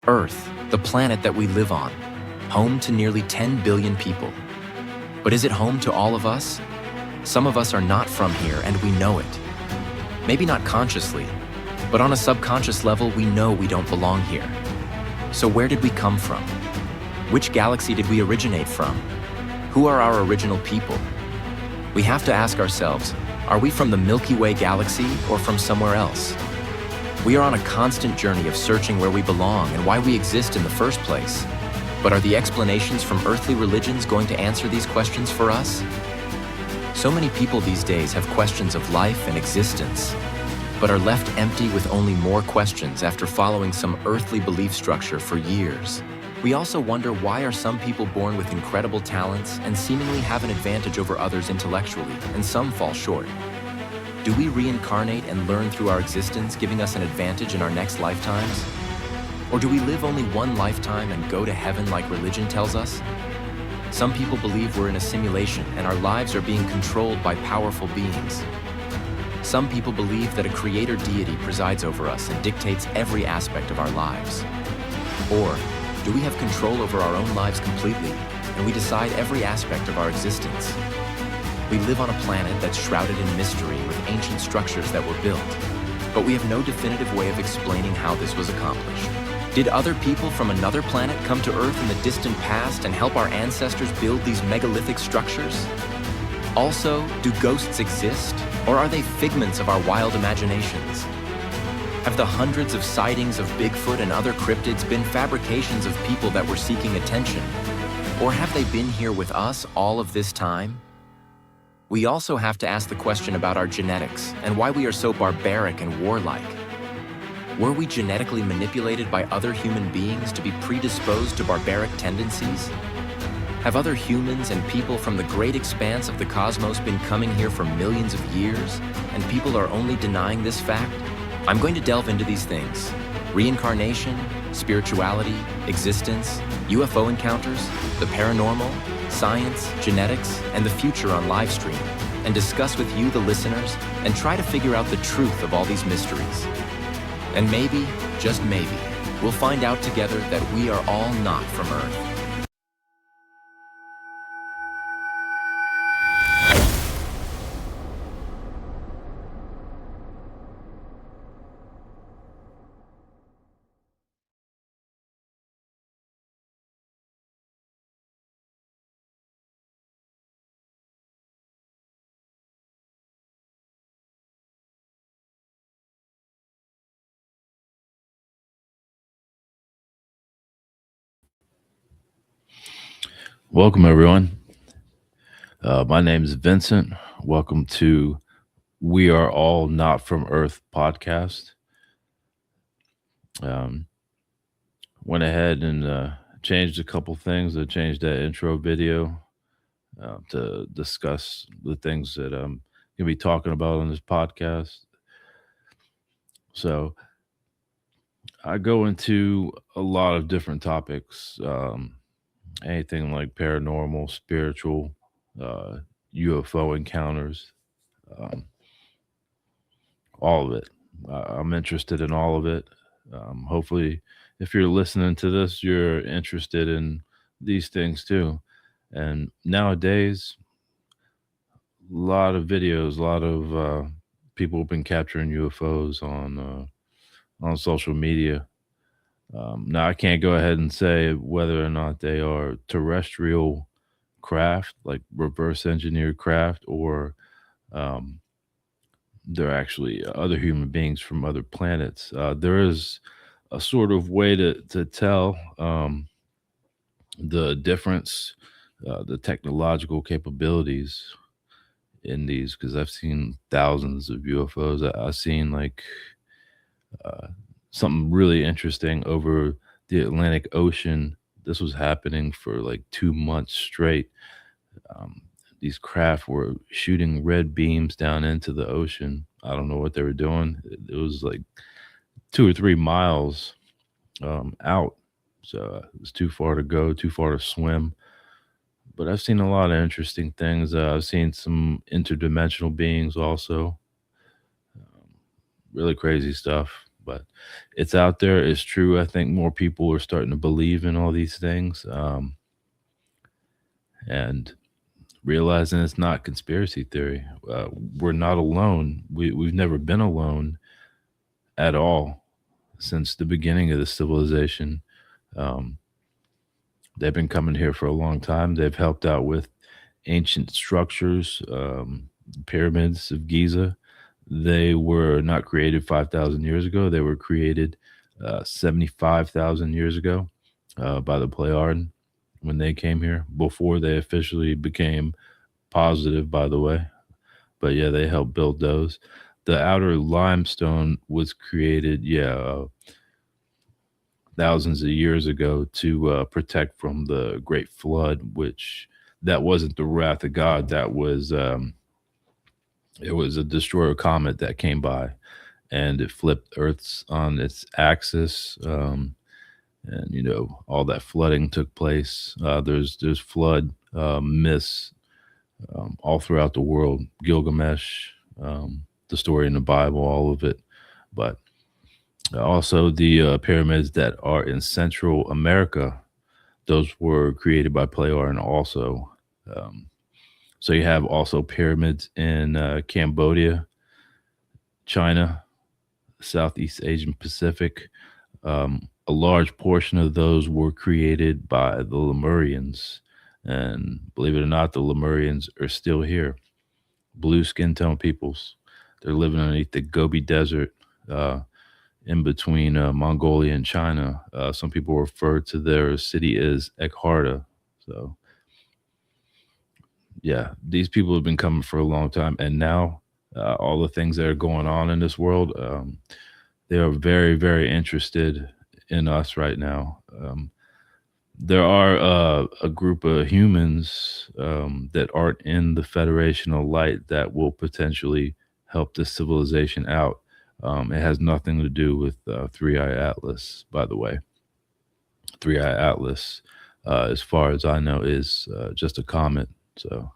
Earth, the planet that we live on, home to nearly 10 billion people. But is it home to all of us? Some of us are not from here, and we know it. Maybe not consciously, but on a subconscious level, we know we don't belong here. So where did we come from? Which galaxy did we originate from? Who are our original people? We have to ask ourselves, are we from the Milky Way galaxy or from somewhere else? We are on a constant journey of searching where we belong and why we exist in the first place. But are the explanations from earthly religions going to answer these questions for us? So many people these days have questions of life and existence, but are left empty with only more questions after following some earthly belief structure for years. We also wonder, why are some people born with incredible talents and seemingly have an advantage over others intellectually, and some fall short? Do we reincarnate and learn through our existence, giving us an advantage in our next lifetimes? Or do we live only one lifetime and go to heaven like religion tells us? Some people believe we're in a simulation and our lives are being controlled by powerful beings. Some people believe that a creator deity presides over us and dictates every aspect of our lives. Or do we have control over our own lives completely, and we decide every aspect of our existence? We live on a planet that's shrouded in mystery with ancient structures that were built, but we have no definitive way of explaining how this was accomplished. Did other people from another planet come to Earth in the distant past and help our ancestors build these megalithic structures? Also, do ghosts exist, or are they figments of our wild imaginations? Have the hundreds of sightings of Bigfoot and other cryptids been fabrications of people that were seeking attention? Or have they been here with us all of this time? We also have to ask the question about our genetics and why we are so barbaric and warlike. Were we genetically manipulated by other human beings to be predisposed to barbaric tendencies? Have other humans and people from the great expanse of the cosmos been coming here for millions of years, and people are only denying this fact? I'm going to delve into these things: reincarnation, spirituality, existence, UFO encounters, the paranormal, science, genetics, and the future on livestream, and discuss with you, the listeners, and try to figure out the truth of all these mysteries. And maybe, just maybe, we'll find out together that we are all not from Earth. Welcome, everyone. My name is Vincent. Welcome to We Are All Not From Earth podcast. Um, Went ahead and changed a couple things. I changed that intro video to discuss the things that I'm going to be talking about on this podcast. So I go into a lot of different topics, anything like paranormal, spiritual, uh, UFO encounters. Um, all of it. I'm interested in all of it. Hopefully, if you're listening to this, you're interested in these things too. And nowadays, a lot of videos, a lot of people have been capturing UFOs on social media. Now, I can't go ahead and say whether or not they are terrestrial craft, like reverse engineered craft, or um, they're actually other human beings from other planets. There is a sort of way to tell the difference, the technological capabilities in these, because I've seen thousands of UFOs. I've seen like uh, something really interesting over the Atlantic Ocean. This was happening for like 2 months straight. Um, these craft were shooting red beams down into the ocean. I don't know what they were doing. It was like 2 or 3 miles out. So it was too far to go, too far to swim. But I've seen a lot of interesting things. I've seen some interdimensional beings also. Um, Really crazy stuff. but it's out there. It's true. I think more people are starting to believe in all these things, and realizing it's not conspiracy theory. We're not alone. We've never been alone at all since the beginning of the civilization. Um, they've been coming here for a long time. They've helped out with ancient structures, pyramids of Giza. They were not created 5,000 years ago. They were created 75,000 years ago by the Pleiadian when they came here, before they officially became positive, by the way. But yeah, they helped build those. The outer limestone was created, thousands of years ago to protect from the Great Flood, which that wasn't the wrath of God. That was it was a destroyer comet that came by and it flipped Earth's on its axis. And all that flooding took place. There's flood myths all throughout the world. Gilgamesh, the story in the Bible, all of it. But also the pyramids that are in Central America, those were created by Pleiadian also. Um, so you have also pyramids in Cambodia, China, Southeast Asian Pacific. A large portion of those were created by the Lemurians. And believe it or not, the Lemurians are still here. Blue skin tone peoples. They're living underneath the Gobi Desert uh, in between Mongolia and China. Some people refer to their city as Ekharta. So, yeah, these people have been coming for a long time. And now, all the things that are going on in this world, they are very, very interested in us right now. There are a group of humans that aren't in the Federation of Light that will potentially help this civilization out. It has nothing to do with Three Eye Atlas, by the way. Three Eye Atlas, as far as I know, is just a comet. So,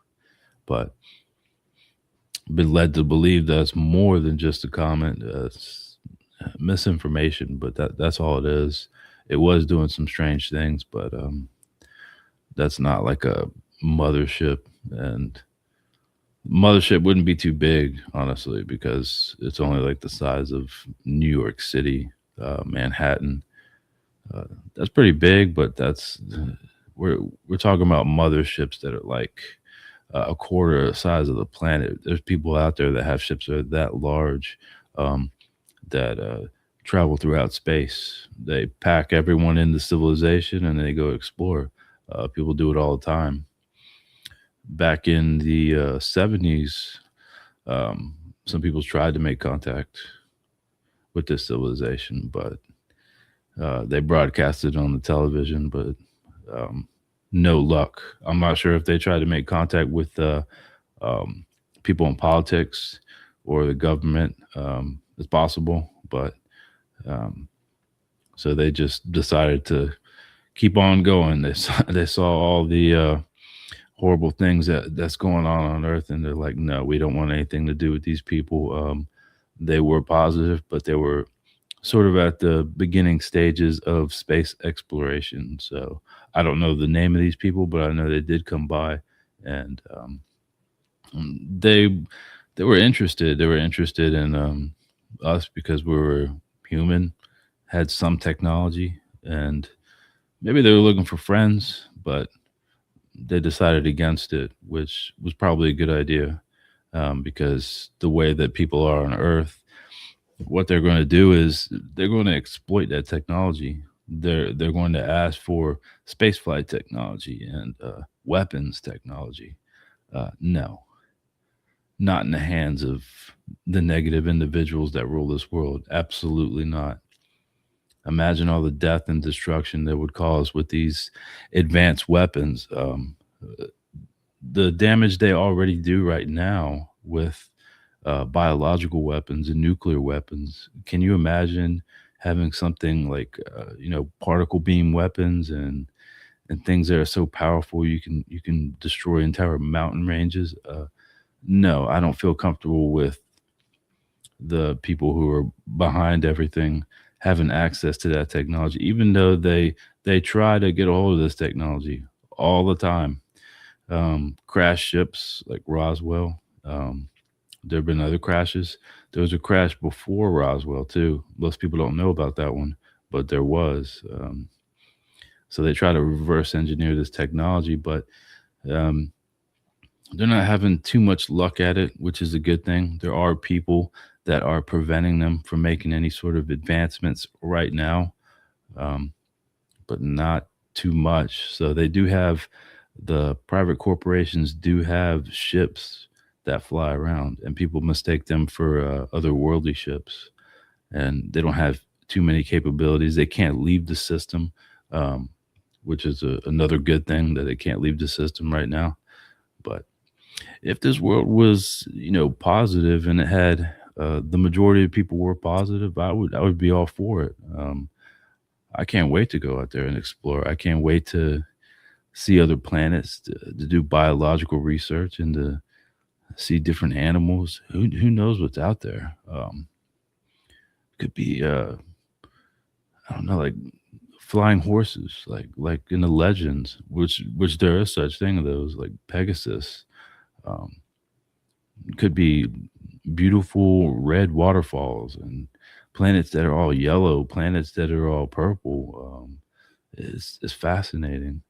but been led to believe that's more than just a comet. It's misinformation, but that's all it is. It was doing some strange things, but that's not like a mothership, and mothership wouldn't be too big, honestly, because it's only like the size of New York City, Manhattan. Uh, that's pretty big, but we're talking about motherships that are like a quarter the size of the planet. There's people out there that have ships that are that large, um, that travel throughout space. They pack everyone into civilization and they go explore. People do it all the time. Back in the 70s, um, some people tried to make contact with this civilization, but they broadcasted on the television, but um, no luck. I'm not sure if they tried to make contact with um, people in politics or the government. It's possible, but um, so they just decided to keep on going. They saw all the horrible things that's going on Earth, and they're like, no, we don't want anything to do with these people. They were positive, but they were sort of at the beginning stages of space exploration. So I don't know the name of these people, but I know they did come by, and they they were interested. They were interested in us because we were human, had some technology, and maybe they were looking for friends, but they decided against it, which was probably a good idea, because the way that people are on Earth, what they're going to do is they're going to exploit that technology. They're going to ask for spaceflight technology and weapons technology. No, not in the hands of the negative individuals that rule this world. Absolutely not. Imagine all the death and destruction that would cause with these advanced weapons. The damage they already do right now with biological weapons and nuclear weapons. Can you imagine having something like particle beam weapons and things that are so powerful you can destroy entire mountain ranges? No, I don't feel comfortable with the people who are behind everything having access to that technology, even though they try to get a hold of this technology all the time. Crash ships like Roswell. There have been other crashes. There was a crash before Roswell too. Most people don't know about that one, but there was. So they try to reverse engineer this technology, but um, they're not having too much luck at it, which is a good thing. There are people that are preventing them from making any sort of advancements right now, um, but not too much. So they do have the private corporations do have ships that fly around, and people mistake them for otherworldly ships, and they don't have too many capabilities. They can't leave the system, um, which is another good thing that they can't leave the system right now. But if this world was, positive and it had the majority of people were positive, I would be all for it. I can't wait to go out there and explore. I can't wait to see other planets, to do biological research, and to see different animals. Who knows what's out there? Could be I don't know, like flying horses, like in the legends, which there is such thing of those, like Pegasus. Um, could be beautiful red waterfalls and planets that are all yellow, planets that are all purple. It's fascinating.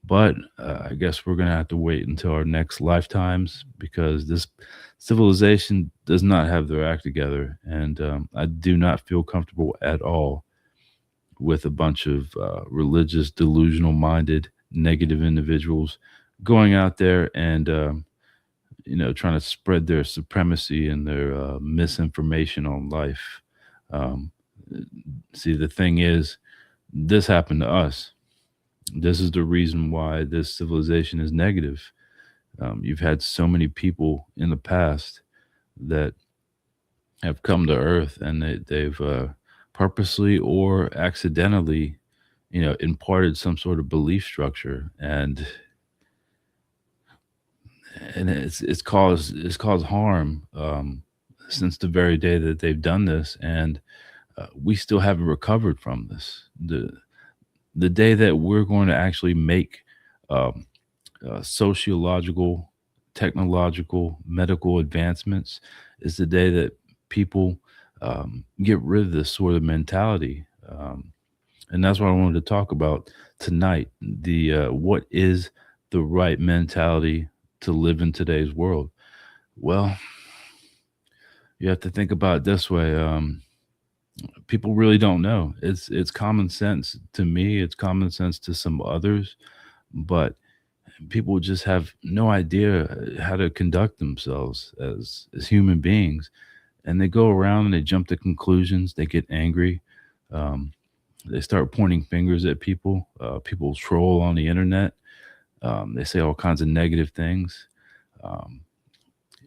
But I guess we're gonna have to wait until our next lifetimes because this civilization does not have their act together, and I do not feel comfortable at all with a bunch of religious, delusional-minded, negative individuals going out there and trying to spread their supremacy and their misinformation on life. Um, See, the thing is, this happened to us. This is the reason why this civilization is negative. You've had so many people in the past that have come to Earth, and they've purposely or accidentally, imparted some sort of belief structure, and it's caused harm since the very day that they've done this, and we still haven't recovered from this. The day that we're going to actually make um, sociological, technological, medical advancements is the day that people get rid of this sort of mentality. And that's what I wanted to talk about tonight. The What is the right mentality to live in today's world? Well, you have to think about it this way. People really don't know. It's common sense to me. It's common sense to some others, but people just have no idea how to conduct themselves as human beings, and they go around and they jump to conclusions. They get angry. Um, they start pointing fingers at people. People troll on the internet. They say all kinds of negative things. Um,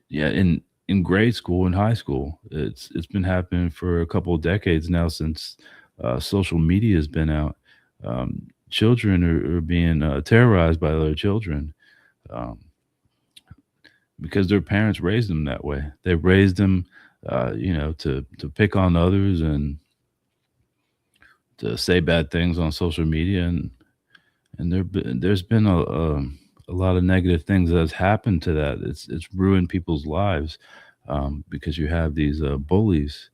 yeah, in grade school and high school, it's been happening for a couple of decades now since social media has been out. Children are being terrorized by other children um, because their parents raised them that way. They raised them, to pick on others and to say bad things on social media, and there's been a lot of negative things that has happened to that. It's ruined people's lives because you have these bullies,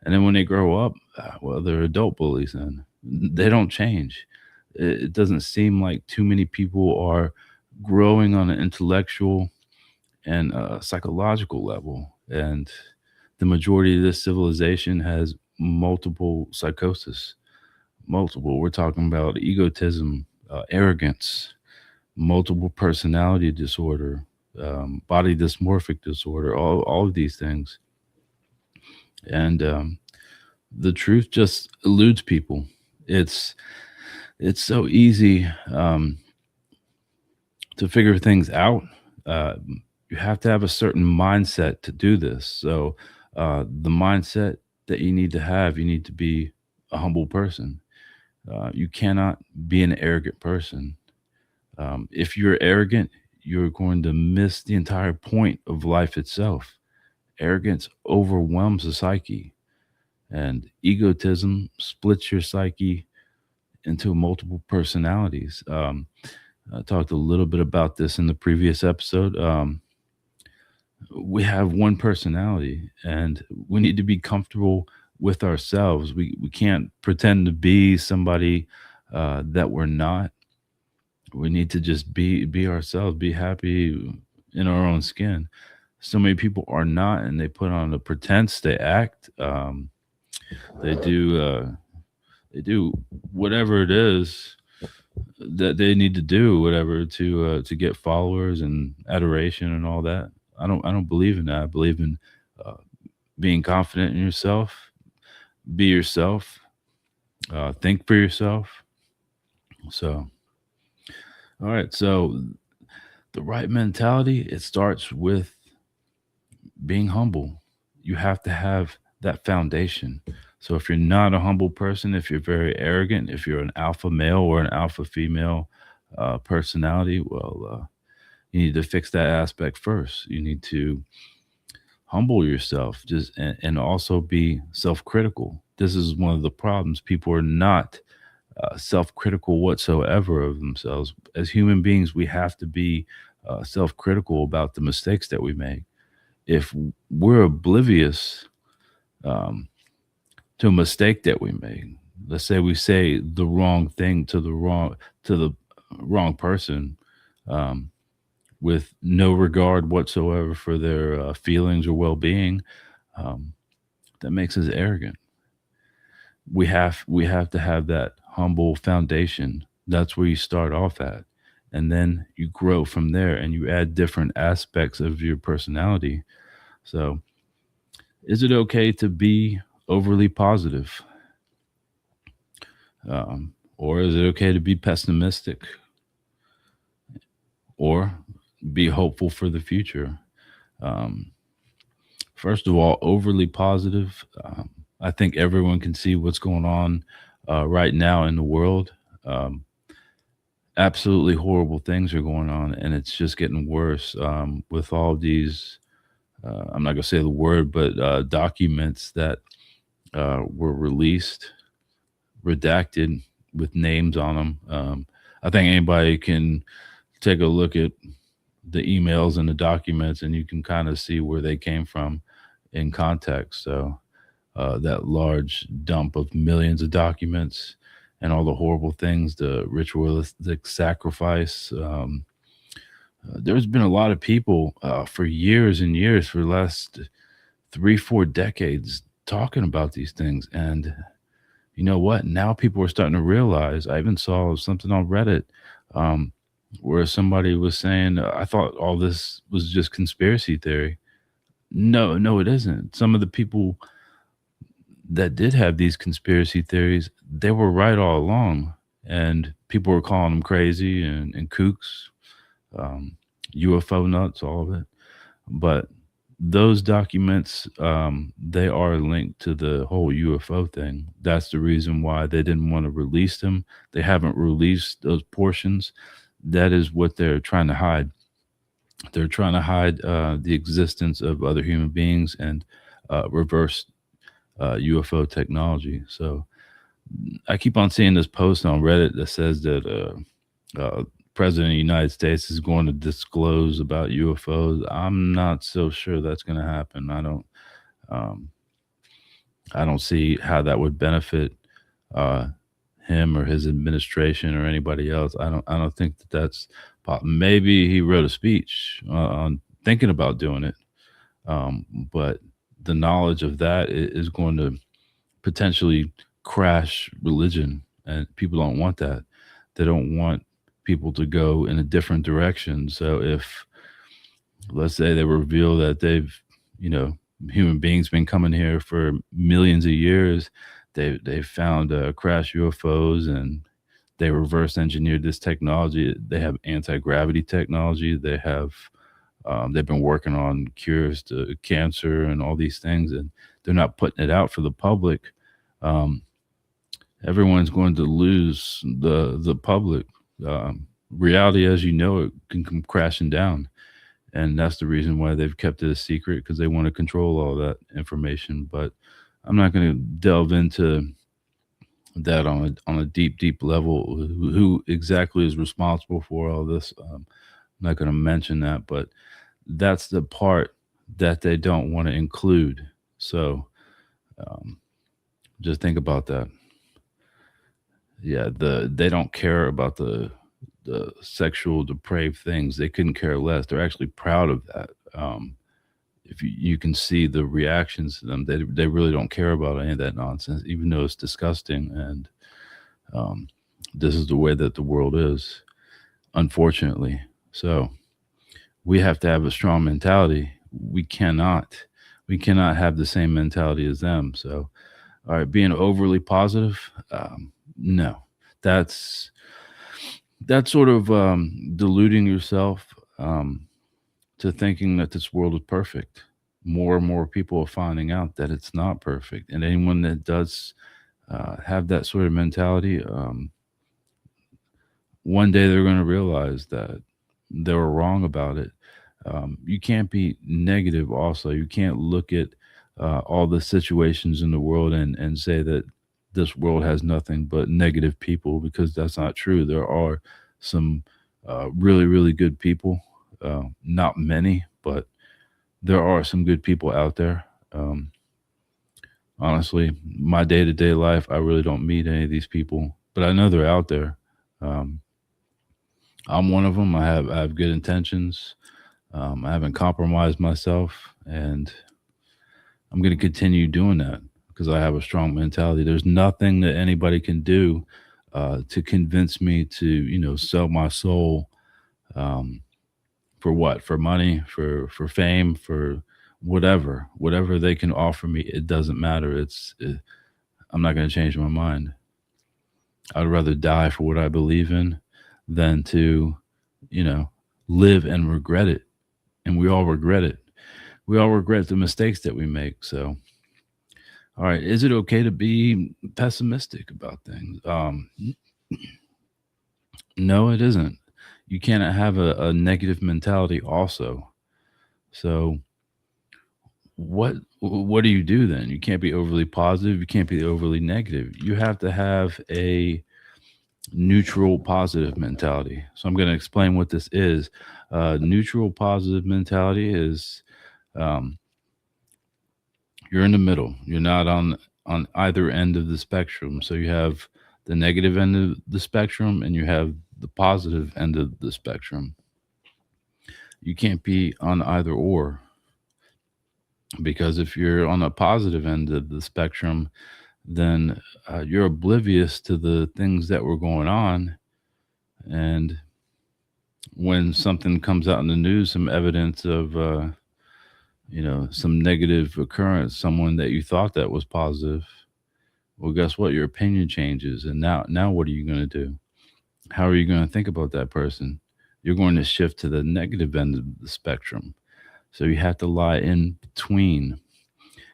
and then when they grow up, well, they're adult bullies, and they don't change. It doesn't seem like too many people are growing on an intellectual and psychological level, and the majority of this civilization has multiple psychosis. Multiple. We're talking about egotism, arrogance, multiple personality disorder, body dysmorphic disorder, all of these things. And the truth just eludes people. It's it's so easy to figure things out. Uh, you have to have a certain mindset to do this. So the mindset that you need to be a humble person. You cannot be an arrogant person. If you're arrogant, you're going to miss the entire point of life itself. Arrogance overwhelms the psyche, and egotism splits your psyche into multiple personalities. I talked a little bit about this in the previous episode. We have one personality, and we need to be comfortable with ourselves. We can't pretend to be somebody that we're not. We need to just be ourselves, be happy in our own skin. So many people are not, and they put on a pretense. They act. They do. They do whatever it is that they need to do, whatever to get followers and adoration and all that. I don't believe in that. I believe in uh, being confident in yourself. Be yourself. Think for yourself. So, all right. So the right mentality, it starts with being humble. You have to have that foundation. So if you're not a humble person, if you're very arrogant, if you're an alpha male or an alpha female personality, well, you need to fix that aspect first. You need to humble yourself, just and also be self-critical. This is one of the problems. People are not self-critical whatsoever of themselves. As human beings, we have to be self-critical about the mistakes that we make. If we're oblivious um, to a mistake that we make, let's say we say the wrong thing to the wrong person, um, with no regard whatsoever for their feelings or well-being, um, that makes us arrogant. We have to have that humble foundation. That's where you start off at, and then you grow from there, and you add different aspects of your personality. So, is it okay to be overly positive, or is it okay to be pessimistic, or be hopeful for the future? Um, First of all, overly positive. I think everyone can see what's going on right now in the world. Um, Absolutely horrible things are going on, and it's just getting worse with all these. I'm not going to say the word, but documents that were released, redacted with names on them. I think anybody can take a look at the emails and the documents, and you can kind of see where they came from in context. So that large dump of millions of documents and all the horrible things, the ritualistic sacrifice. There's been a lot of people for years and years, for the last 3, 4 decades, talking about these things. And you know what? Now people are starting to realize. I even saw something on Reddit um, where somebody was saying, I thought all this was just conspiracy theory. No, no, it isn't. Some of the people that did have these conspiracy theories, they were right all along, and people were calling them crazy and kooks, um, UFO nuts, all of it. But those documents, they are linked to the whole UFO thing. That's the reason why they didn't want to release them. They haven't released those portions. That is what they're trying to hide. They're trying to hide the existence of other human beings and reverse UFO technology. So I keep on seeing this post on Reddit that says that President of the United States is going to disclose about UFOs. I'm not so sure that's going to happen. Um, I don't see how that would benefit uh, him or his administration or anybody else. I don't think that maybe he wrote a speech on thinking about doing it, but the knowledge of that is going to potentially crash religion, and people don't want that. They don't want people to go in a different direction. So if, let's say, they reveal that you know, human beings been coming here for millions of years, they've found crash UFOs, and they reverse engineered this technology. They have anti-gravity technology. They've been working on cures to cancer and all these things, and they're not putting it out for the public. Um, Everyone's going to lose the public. Reality, as you know, it can come crashing down, and that's the reason why they've kept it a secret, because they want to control all that information. But I'm not going to delve into that on a deep level. Who exactly is responsible for all this? I'm not going to mention that, but that's the part that they don't want to include. So um, just think about that. Yeah, they don't care about the sexual depraved things. They couldn't care less. They're actually proud of that. If you can see the reactions to them, they really don't care about any of that nonsense, even though it's disgusting. And um, this is the way that the world is, unfortunately. So we have to have a strong mentality. We cannot, we cannot have the same mentality as them. So, all right, being overly positive, no, that's that's sort of deluding yourself to thinking that this world is perfect. More and more people are finding out that it's not perfect, and anyone that does have that sort of mentality, one day they're going to realize that they were wrong about it. You can't be negative. Also, you can't look at all the situations in the world and say that this world has nothing but negative people, because that's not true. There are some really good people. Not many, but there are some good people out there. Um, Honestly, my day to day life, I really don't meet any of these people, but I know they're out there. Um, I'm one of them. I have good intentions. I haven't compromised myself, and I'm going to continue doing that because I have a strong mentality. There's nothing that anybody can do to convince me to, sell my soul, um, for what? For money, for fame, for whatever they can offer me. It doesn't matter. I'm not going to change my mind. I'd rather die for what I believe in than to, you know, live and regret it. And we all regret it. We all regret the mistakes that we make. So, all right, is it okay to be pessimistic about things? No, it isn't. You cannot have a negative mentality also. So, what do you do then? You can't be overly positive. You can't be overly negative. You have to have a neutral positive mentality. So I'm going to explain what this is. Neutral positive mentality is um, you're in the middle. You're not on either end of the spectrum. So you have the negative end of the spectrum and you have the positive end of the spectrum. You can't be on either or, because if you're on a positive end of the spectrum, then you're oblivious to the things that were going on. And when something comes out in the news, some evidence of some negative occurrence, someone that you thought that was positive, well, guess what? Your opinion changes, and now what are you going to do? How are you going to think about that person? You're going to shift to the negative end of the spectrum. So you have to lie in between.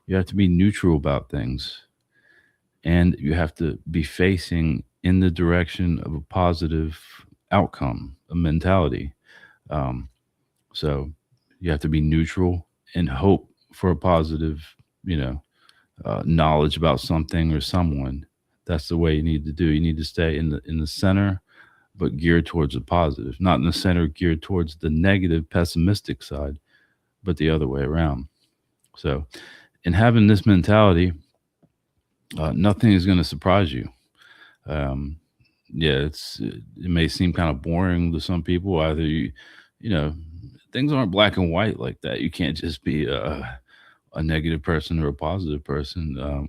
You have to be neutral about things, and you have to be facing in the direction of a positive outcome, a mentality. Um, so you have to be neutral and hope for a positive, you know, knowledge about something or someone. That's the way you need to do. You need to stay in the center, but geared towards the positive, not in the center geared towards the negative, pessimistic side, but the other way around. So, in having this mentality, nothing is going to surprise you. Um, yeah, it may seem kind of boring to some people. Either you know, things aren't black and white like that. You can't just be a negative person or a positive person.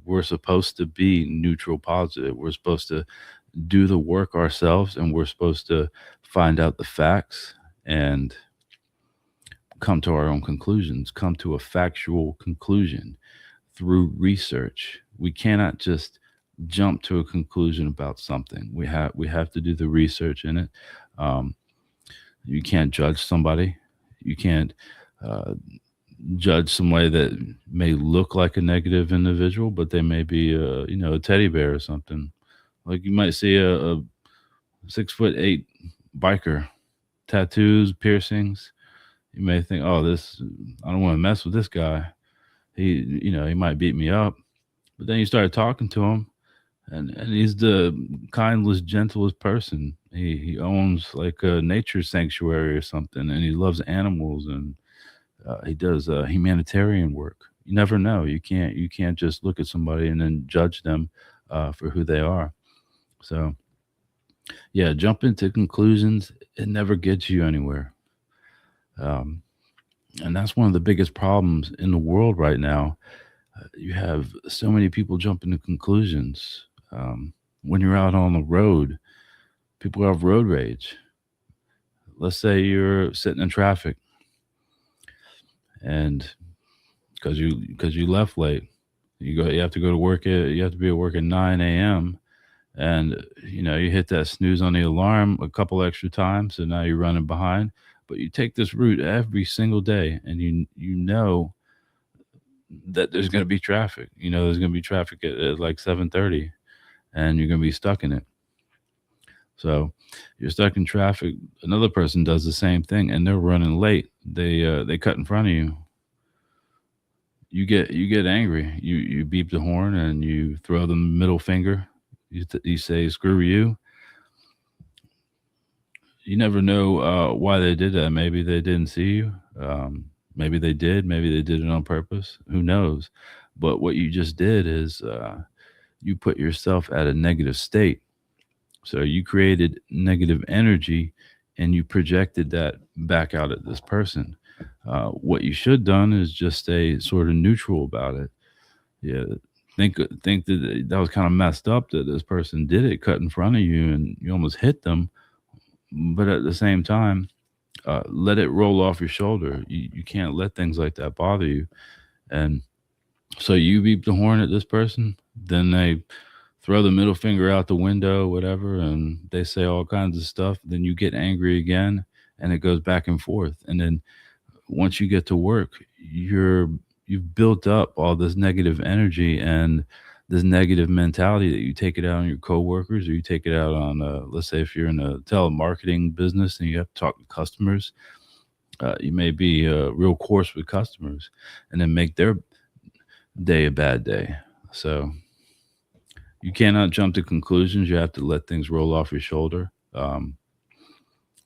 We're supposed to be neutral positive. We're supposed to do the work ourselves, and we're supposed to find out the facts and come to our own conclusions, come to a factual conclusion through research. We cannot just jump to a conclusion about something. We have to do the research in it. Um, you can't judge somebody. You can't uh, judge somebody that may look like a negative individual, but they may be a teddy bear or something. Like you might see a 6'8" biker, tattoos, piercings. You may think, oh, this, I don't want to mess with this guy. He might beat me up. But then you start talking to him, and he's the kindest, gentlest person. He owns like a nature sanctuary or something, and he loves animals, and he does humanitarian work. You never know. You can't just look at somebody and then judge them for who they are. So yeah, jump into conclusions. It never gets you anywhere. Um, and that's one of the biggest problems in the world right now. You have so many people jumping to conclusions. When you're out on the road, people have road rage. Let's say you're sitting in traffic, and because you left late, you have to go to work you have to be at work at 9 a.m., and you hit that snooze on the alarm a couple extra times, and now you're running behind. But you take this route every single day, and you know that there's going to be traffic. There's going to be traffic at like 7:30, and you're going to be stuck in it. So you're stuck in traffic. Another person does the same thing, and they're running late. They cut in front of you. You get angry. You beep the horn and you throw the middle finger. You say screw you. You never know why they did that. Maybe they didn't see you. Maybe they did. Maybe they did it on purpose. Who knows? But what you just did is you put yourself at a negative state. So you created negative energy and you projected that back out at this person. What you should done is just stay sort of neutral about it. Yeah, think that was kind of messed up that this person did it, cut in front of you, and you almost hit them. But at the same time, let it roll off your shoulder. You can't let things like that bother you. And so you beep the horn at this person, then they throw the middle finger out the window, whatever, and they say all kinds of stuff. Then you get angry again, and it goes back and forth. And then once you get to work, you've built up all this negative energy and this negative mentality that you take it out on your coworkers, or you take it out on, let's say, if you're in a telemarketing business and you have to talk to customers, you may be real coarse with customers, and then make their day a bad day. So you cannot jump to conclusions. You have to let things roll off your shoulder.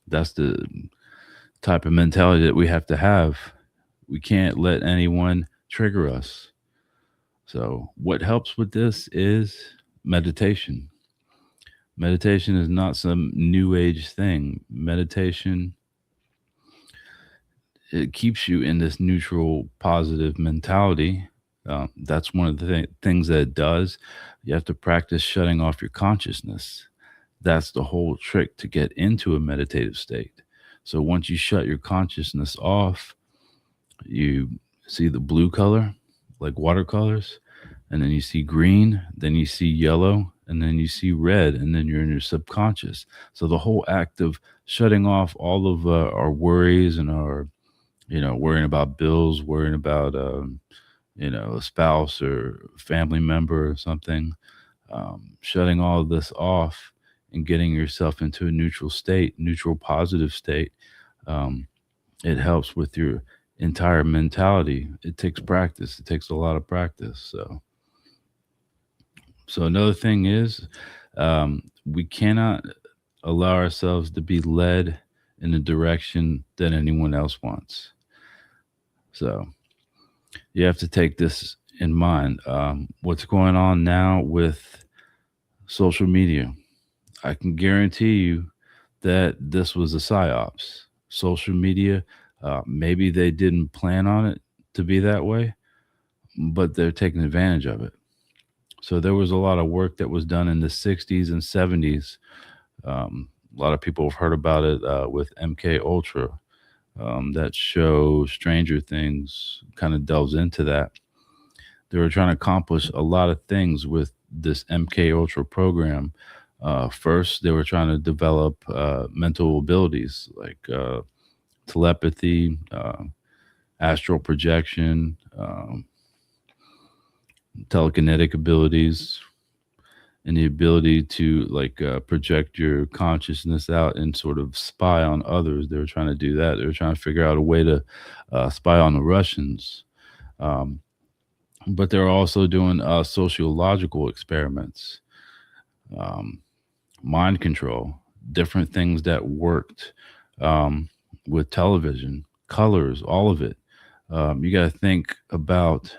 That's the type of mentality that we have to have. We can't let anyone trigger us. So, what helps with this is meditation. Meditation is not some new age thing. Meditation, it keeps you in this neutral, positive mentality. That's one of the things that it does. You have to practice shutting off your consciousness. That's the whole trick to get into a meditative state. So once you shut your consciousness off, you see the blue color, like watercolors, and then you see green, then you see yellow, and then you see red, and then you're in your subconscious. So the whole act of shutting off all of our worries and our, worrying about bills, worrying about, a spouse or family member or something, shutting all of this off and getting yourself into a neutral state, neutral positive state. Um, it helps with your entire mentality. It takes practice. It takes a lot of practice. So another thing is, we cannot allow ourselves to be led in the direction that anyone else wants. So you have to take this in mind. What's going on now with social media? I can guarantee you that this was a psyops. Social media, maybe they didn't plan on it to be that way, but they're taking advantage of it. So there was a lot of work that was done in the 60s and 70s. A lot of people have heard about it with MK Ultra. That show Stranger Things kind of delves into that. They were trying to accomplish a lot of things with this MK Ultra program. First, they were trying to develop mental abilities like telepathy, astral projection, telekinetic abilities, and the ability to like project your consciousness out and sort of spy on others. They were trying to do that. They were trying to figure out a way to spy on the Russians. Um, but they're also doing sociological experiments, um, mind control, different things that worked um, with television, colors, all of it. You got to think about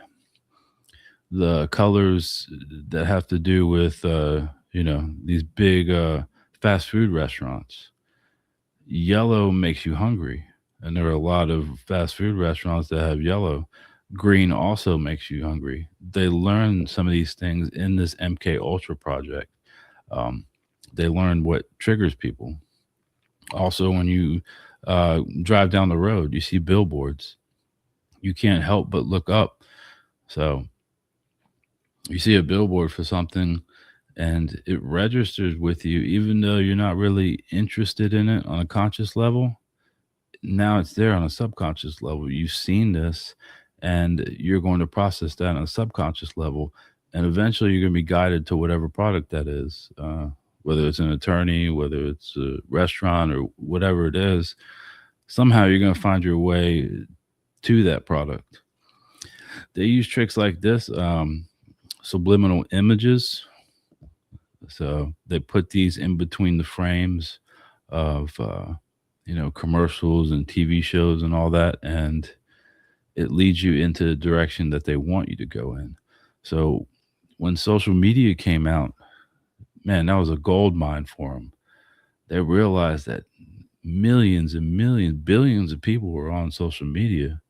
the colors that have to do with these big fast food restaurants. Yellow makes you hungry, and there are a lot of fast food restaurants that have yellow. Green also makes you hungry. They learn some of these things in this MK Ultra project. Um, they learn what triggers people. Also, when you drive down the road, you see billboards. You can't help but look up. So you see a billboard for something and it registers with you, even though you're not really interested in it on a conscious level. Now it's there on a subconscious level. You've seen this and you're going to process that on a subconscious level. And eventually you're going to be guided to whatever product that is, whether it's an attorney, whether it's a restaurant, or whatever it is. Somehow you're going to find your way to that product. They use tricks like this, subliminal images. So they put these in between the frames of, commercials and TV shows and all that. And it leads you into the direction that they want you to go in. So when social media came out, man, that was a gold mine for them. They realized that millions and millions, billions of people were on social media.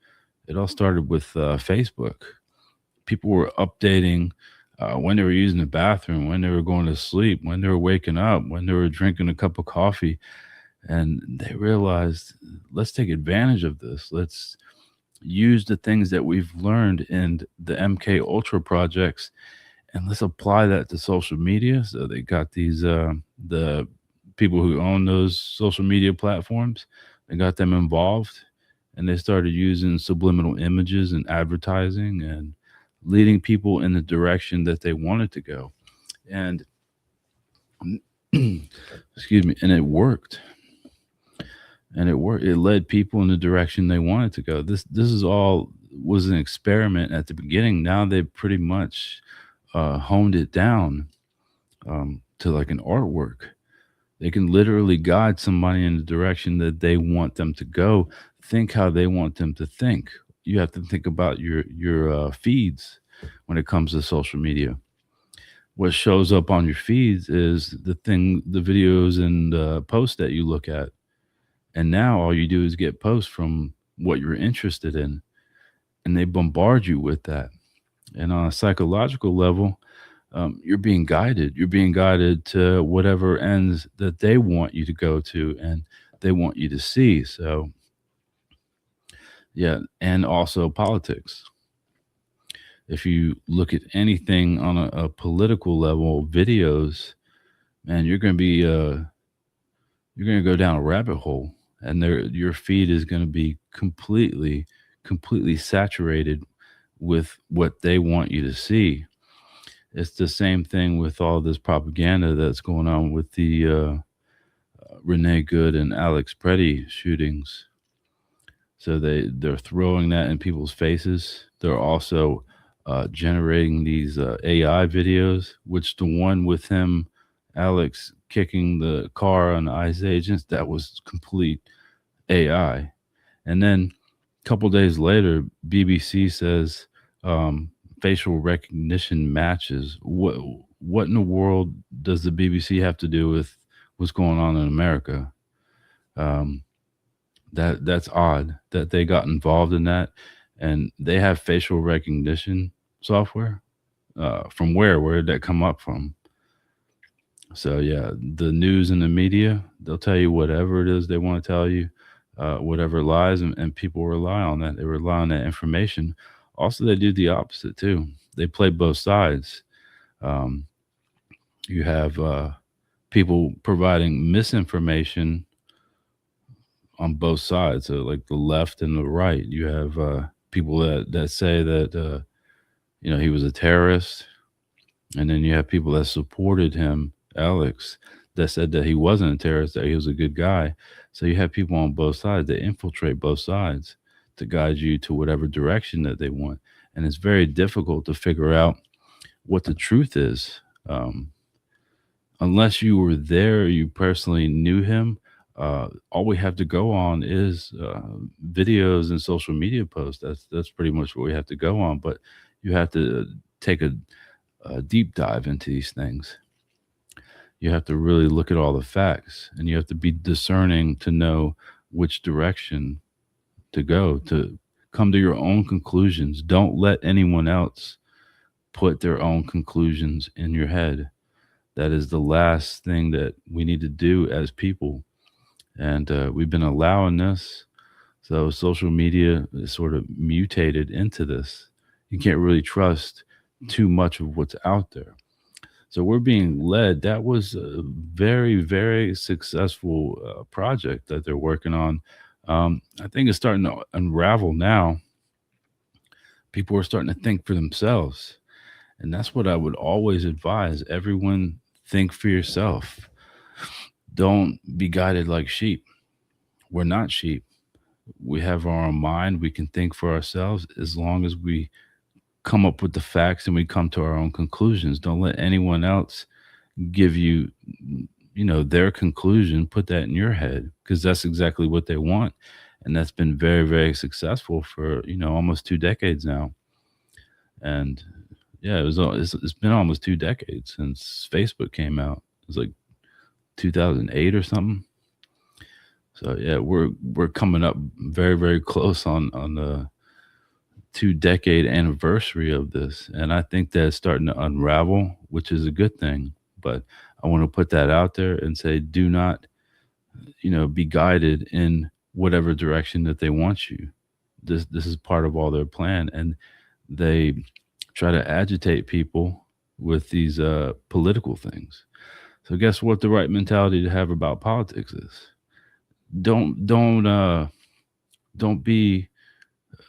It all started with Facebook. People were updating when they were using the bathroom, when they were going to sleep, when they were waking up, when they were drinking a cup of coffee. And they realized, let's take advantage of this. Let's use the things that we've learned in the MK Ultra projects and let's apply that to social media. So they got these the people who own those social media platforms. They got them involved, and they started using subliminal images and advertising and leading people in the direction that they wanted to go. And excuse me, and it worked. And it worked. It led people in the direction they wanted to go. This is all was an experiment at the beginning. Now they've pretty much honed it down to like an artwork. They can literally guide somebody in the direction that they want them to go, think how they want them to think. You have to think about your feeds when it comes to social media. What shows up on your feeds is the videos and posts that you look at. And now all you do is get posts from what you're interested in, and they bombard you with that. And on a psychological level, you're being guided. You're being guided to whatever ends that they want you to go to and they want you to see. So, yeah. And also politics. If you look at anything on a political level, videos, man, you're going to go down a rabbit hole, and your feed is going to be completely saturated with what they want you to see. It's the same thing with all this propaganda that's going on with the Renee Good and Alex Preddy shootings. So they're throwing that in people's faces. They're also generating these AI videos, which the one with him, Alex, kicking the car on the ICE agents, that was complete AI. And then a couple days later, BBC says facial recognition matches. What in the world does the BBC have to do with what's going on in America? Um, that's odd that they got involved in that, and they have facial recognition software. From where did that come up from? So yeah, the news and the media, they'll tell you whatever it is they want to tell you, whatever lies, and people rely on that. They rely on that information. Also, they do the opposite too. They play both sides. Um, you have people providing misinformation on both sides, so like the left and the right. You have people that say that he was a terrorist. And then you have people that supported him, Alex, that said that he wasn't a terrorist, that he was a good guy. So you have people on both sides that infiltrate both sides to guide you to whatever direction that they want. And it's very difficult to figure out what the truth is. Unless you were there, you personally knew him. All we have to go on is videos and social media posts. That's pretty much what we have to go on. But you have to take a deep dive into these things. You have to really look at all the facts, and you have to be discerning to know which direction to go to come to your own conclusions. Don't let anyone else put their own conclusions in your head. That is the last thing that we need to do as people. And we've been allowing this. So social media is sort of mutated into this. You can't really trust too much of what's out there. So we're being led. That was a very, very successful project that they're working on. I think it's starting to unravel now. People are starting to think for themselves. And that's what I would always advise everyone: think for yourself. Don't be guided like sheep. We're not sheep. We have our own mind. We can think for ourselves as long as we come up with the facts and we come to our own conclusions. Don't let anyone else give you, their conclusion, put that in your head, because that's exactly what they want. And that's been very, very successful for, almost 2 decades now. And yeah, it's been almost 2 decades since Facebook came out. It was like 2008 or something. So yeah, we're coming up very, very close on the 2 decade anniversary of this, and I think that's starting to unravel, which is a good thing. But I want to put that out there and say, do not, be guided in whatever direction that they want you. This is part of all their plan, and they try to agitate people with these political things. So guess what the right mentality to have about politics is? Don't be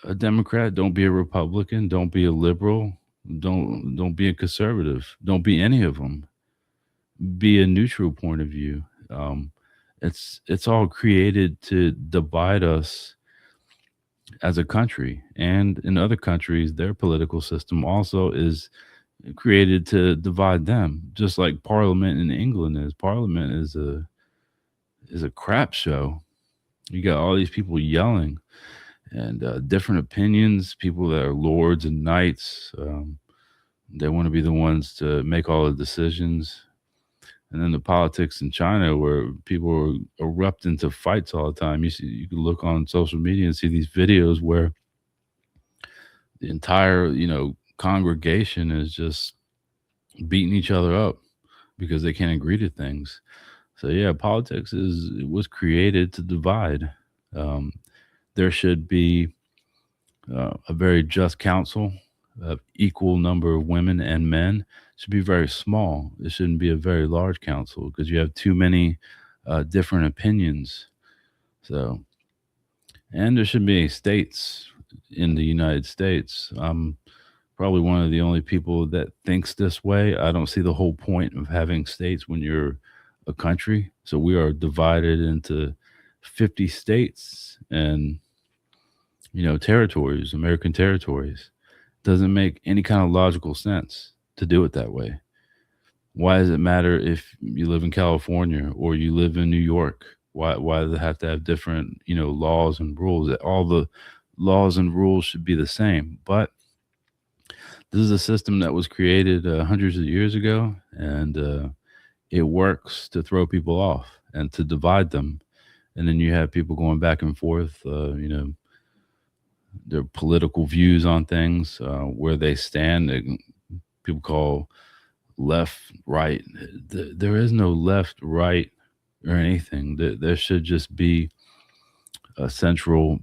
a Democrat, don't be a Republican, don't be a liberal, don't be a conservative, don't be any of them. Be a neutral point of view. Um, it's all created to divide us as a country, and in other countries, their political system also is created to divide them, just like Parliament in England is. Parliament is a crap show. You got all these people yelling and different opinions, people that are lords and knights. They want to be the ones to make all the decisions. And then the politics in China, where people erupt into fights all the time. You can look on social media and see these videos where the entire, congregation is just beating each other up because they can't agree to things. So yeah, politics was created to divide. Um, there should be a very just council of equal number of women and men. It should be very small. It shouldn't be a very large council because you have too many different opinions. So, and there should be states in the United States. I'm probably one of the only people that thinks this way. I don't see the whole point of having states when you're a country. So we are divided into 50 states and territories, American territories. Doesn't make any kind of logical sense to do it that way. Why does it matter if you live in California or you live in New York? Why does it have to have different, laws and rules? All the laws and rules should be the same. But this is a system that was created hundreds of years ago, and it works to throw people off and to divide them. And then you have people going back and forth, their political views on things, where they stand. People call left, right. There is no left, right, or anything. There should just be a central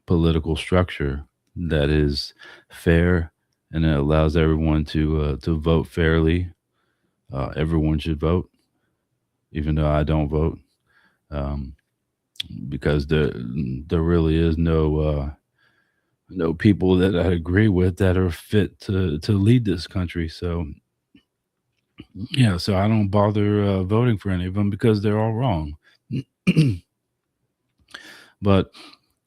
political structure that is fair and it allows everyone to vote fairly. Everyone should vote, even though I don't vote, um, because there really is no people that I agree with that are fit to lead this country. So Yeah, so I don't bother voting for any of them because they're all wrong. But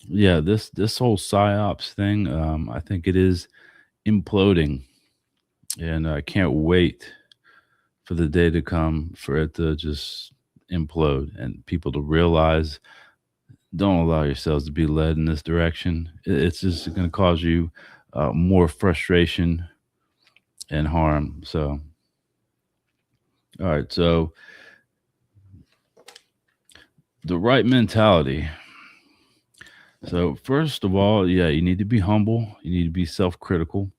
yeah, this whole psyops thing, I think it is imploding, and I can't wait for the day to come for it to just implode and people to realize, don't allow yourselves to be led in this direction. It's just going to cause you more frustration and harm. So, all right. So, the right mentality. So, first of all, yeah, you need to be humble. You need to be self-critical.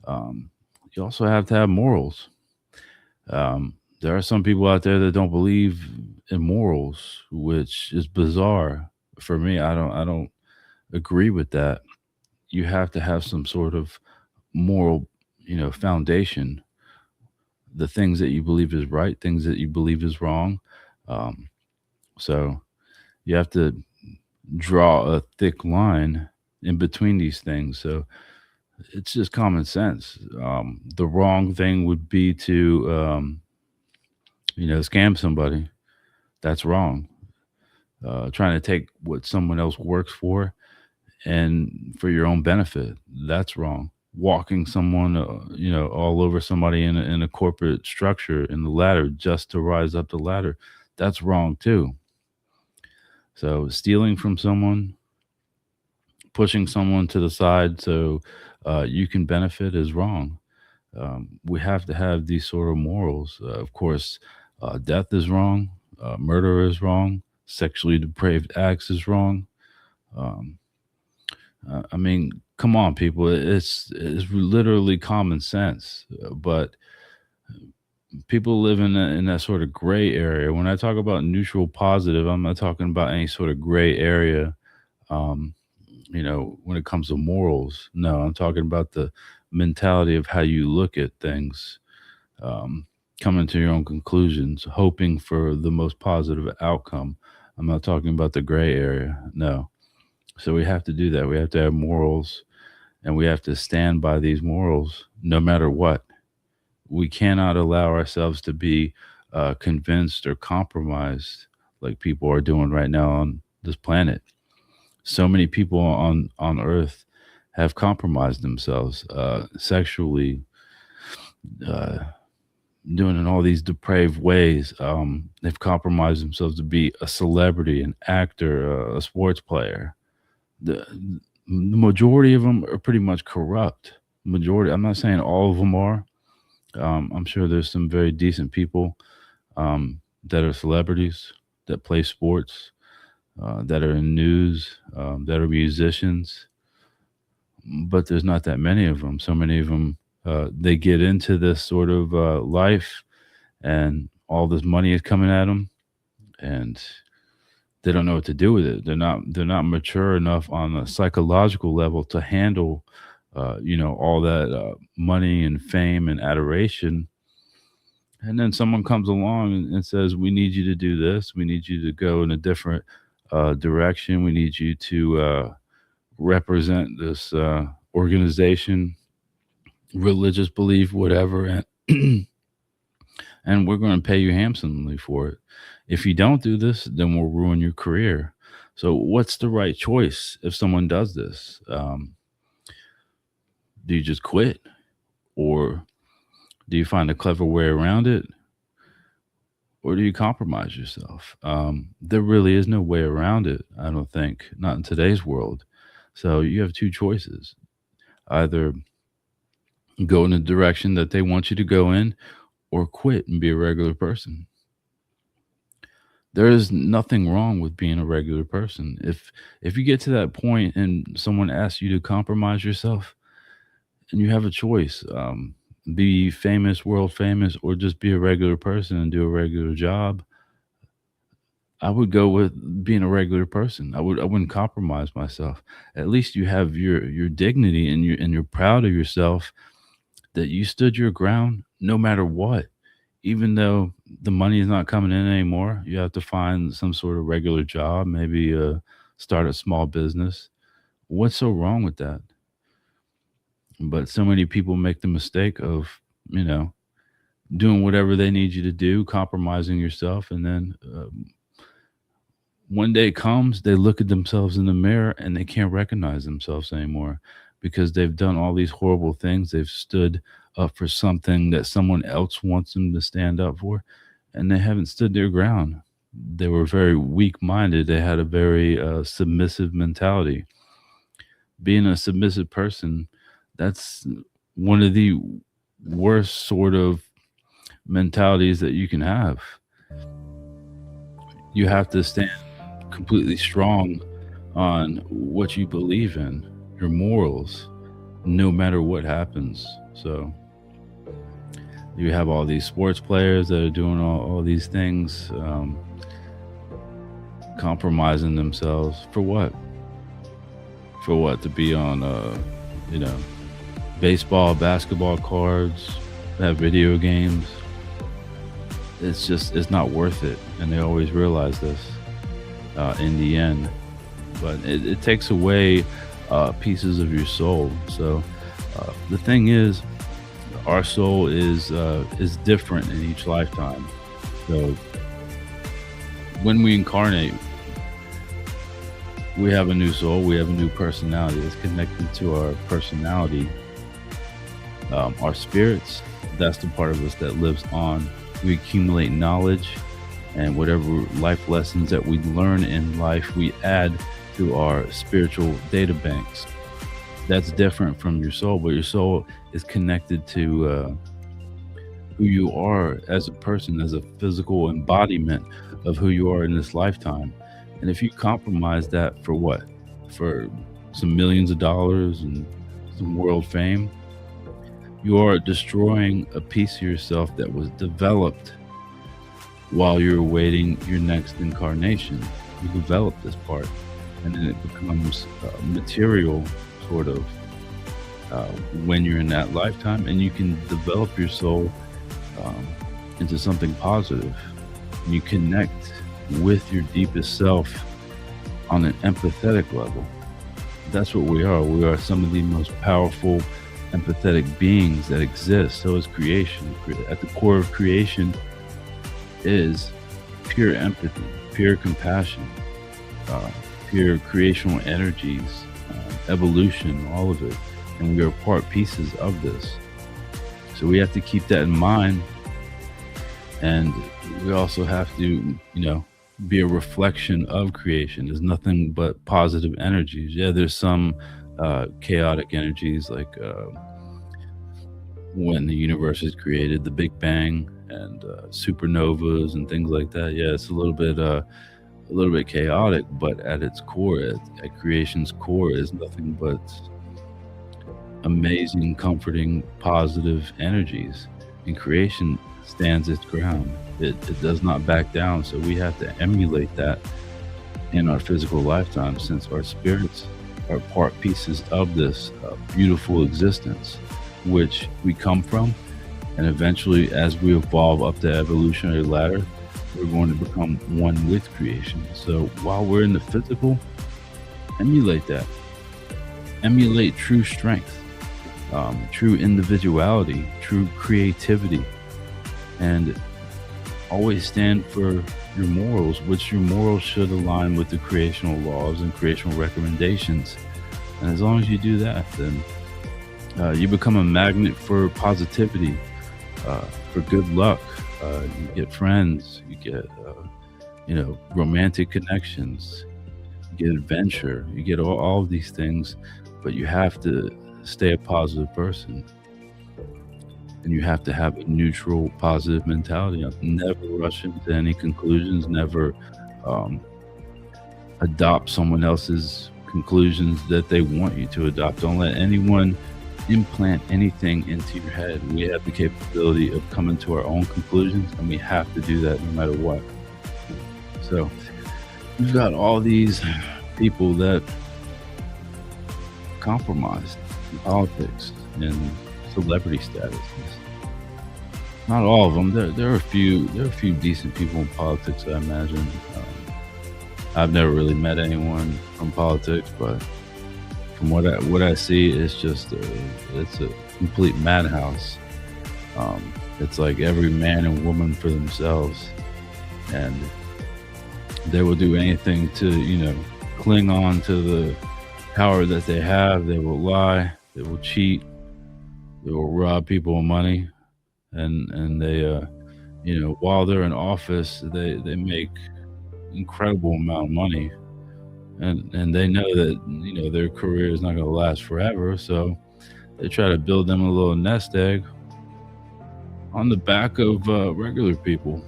Um, you also have to have morals. There are some people out there that don't believe in morals, which is bizarre for me. I don't agree with that. You have to have some sort of moral, foundation. The things that you believe is right, things that you believe is wrong. Um, so you have to draw a thick line in between these things. So it's just common sense. The wrong thing would be to, scam somebody. That's wrong. Trying to take what someone else works for and for your own benefit. That's wrong. Walking someone, all over somebody in a corporate structure in the ladder just to rise up the ladder. That's wrong too. So stealing from someone, pushing someone to the side so you can benefit is wrong. We have to have these sort of morals. Of course, death is wrong, murder is wrong, sexually depraved acts is wrong. Um, I mean, come on, people. It's literally common sense. But people live in that sort of gray area. When I talk about neutral positive, I'm not talking about any sort of gray area. Um, when it comes to morals, no, I'm talking about the mentality of how you look at things, um, coming to your own conclusions, hoping for the most positive outcome. I'm not talking about the gray area. No. So we have to do that. We have to have morals and we have to stand by these morals no matter what. We cannot allow ourselves to be convinced or compromised like people are doing right now on this planet. So many people on Earth have compromised themselves sexually, uh, doing in all these depraved ways. They've compromised themselves to be a celebrity, an actor, a sports player. The majority of them are pretty much corrupt. Majority. I'm not saying all of them are. I'm sure there's some very decent people that are celebrities that play sports, that are in news, that are musicians, but there's not that many of them. So many of them, they get into this sort of life, and all this money is coming at them, and they don't know what to do with it. They're not mature enough on a psychological level to handle, all that money and fame and adoration. And then someone comes along and says, "We need you to do this. We need you to go in a different direction. We need you to represent this organization, religious belief, whatever, and and we're going to pay you handsomely for it. If you don't do this, then we'll ruin your career." So, what's the right choice if someone does this? Do you just quit, or do you find a clever way around it, or do you compromise yourself? There really is no way around it. I don't think, not in today's world. So you have two choices: either go in the direction that they want you to go in, or quit and be a regular person. There is nothing wrong with being a regular person. If you get to that point and someone asks you to compromise yourself, and you have a choice, be famous, world famous, or just be a regular person and do a regular job, I would go with being a regular person. I wouldn't compromise myself. At least you have your dignity, and you're proud of yourself that you stood your ground no matter what. Even though the money is not coming in anymore, you have to find some sort of regular job, maybe start a small business. What's so wrong with that? But so many people make the mistake of, you know, doing whatever they need you to do, compromising yourself, and then one day comes, they look at themselves in the mirror and they can't recognize themselves anymore because they've done all these horrible things. They've stood up for something that someone else wants them to stand up for, and they haven't stood their ground. They were very weak minded. They had a very submissive mentality. Being a submissive person, that's one of the worst sort of mentalities that you can have. You have to stand completely strong on what you believe in, your morals, no matter what happens. So you have all these sports players that are doing all these things, compromising themselves for what? For what? To be on, you know, baseball, basketball cards, have video games. It's not worth it, and they always realize this in the end. But it takes away pieces of your soul. So the thing is, our soul is different in each lifetime. So when we incarnate, we have a new soul. We have a new personality. It's connected to our personality, our spirits. That's the part of us that lives on. We accumulate knowledge, and whatever life lessons that we learn in life, we add to our spiritual data banks. That's different from your soul, but your soul is connected to who you are as a person, as a physical embodiment of who you are in this lifetime. And if you compromise that for what? For some millions of dollars and some world fame, you are destroying a piece of yourself that was developed while you're awaiting your next incarnation. You develop this part, and then it becomes material, sort of, when you're in that lifetime, and you can develop your soul into something positive. You connect with your deepest self on an empathetic level. That's what we are. We are some of the most powerful empathetic beings that exist. So is creation. At the core of creation is pure empathy, pure compassion, pure creational energies, evolution, all of it. And we are part pieces of this. So we have to keep that in mind. And we also have to, be a reflection of creation. There's nothing but positive energies. Yeah, there's some chaotic energies, like when the universe is created, the Big Bang and supernovas and things like that. Yeah, it's a little bit chaotic, but at its core, at creation's core, is nothing but amazing, comforting, positive energies. And creation stands its ground. It does not back down. So we have to emulate that in our physical lifetime, since our spirits are part pieces of this beautiful existence, which we come from. And eventually, as we evolve up the evolutionary ladder, we're going to become one with creation. So while we're in the physical, emulate that. Emulate true strength, true individuality, true creativity, and always stand for your morals, which your morals should align with the creational laws and creational recommendations. And as long as you do that, then you become a magnet for positivity, for good luck. You get friends, you get romantic connections, you get adventure, you get all of these things. But you have to stay a positive person, and you have to have a neutral, positive mentality. Never rush into any conclusions. Never adopt someone else's conclusions that they want you to adopt. Don't let anyone implant anything into your head. We have the capability of coming to our own conclusions, and we have to do that no matter what. So we've got all these people that compromised in politics and celebrity status. Not all of them. There are a few decent people in politics, I imagine. I've never really met anyone from politics, but from what I see, it's just it's a complete madhouse. It's like every man and woman for themselves, and they will do anything to, cling on to the power that they have. They will lie, they will cheat, they will rob people of money, and they, while they're in office, they make incredible amount of money, and they know that their career is not going to last forever, so they try to build them a little nest egg on the back of regular people,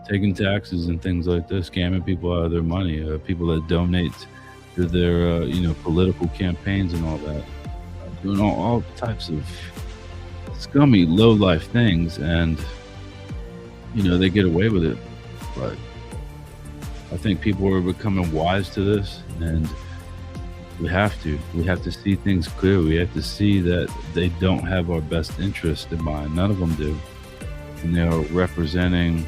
taking taxes and things like this, scamming people out of their money, people that donate to their political campaigns and all that, doing all types of scummy low life things, and they get away with it. But I think people are becoming wise to this, and we have to see things clear. We have to see that they don't have our best interest in mind. None of them do, and they are representing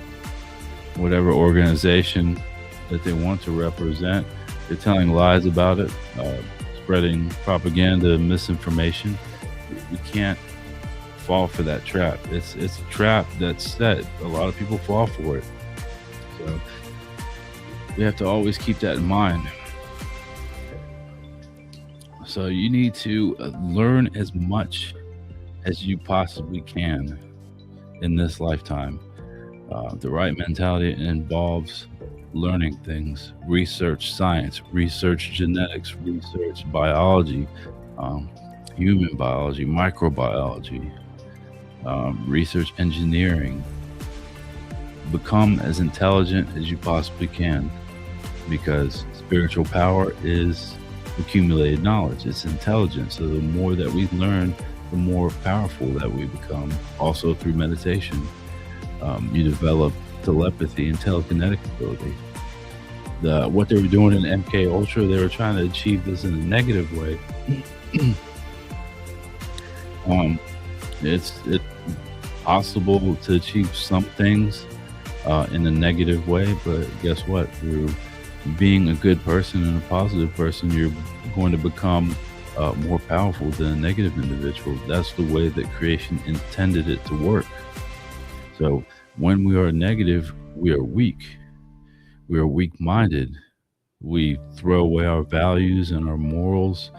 whatever organization that they want to represent. They're telling lies about it, spreading propaganda, misinformation. We can't fall for that trap. It's a trap that's set. A lot of people fall for it. So we have to always keep that in mind. So you need to learn as much as you possibly can in this lifetime. The right mentality involves learning things, research science, research genetics, research biology, human biology, microbiology, research engineering. Become as intelligent as you possibly can, because spiritual power is accumulated knowledge. It's intelligence. So the more that we learn, the more powerful that we become. Also through meditation, you develop telepathy and telekinetic ability. What they were doing in MK Ultra, they were trying to achieve this in a negative way. It's possible to achieve some things in a negative way, but guess what? Through being a good person and a positive person, you're going to become more powerful than a negative individual. That's the way that creation intended it to work. So when we are negative, we are weak. We are weak-minded. We throw away our values and our morals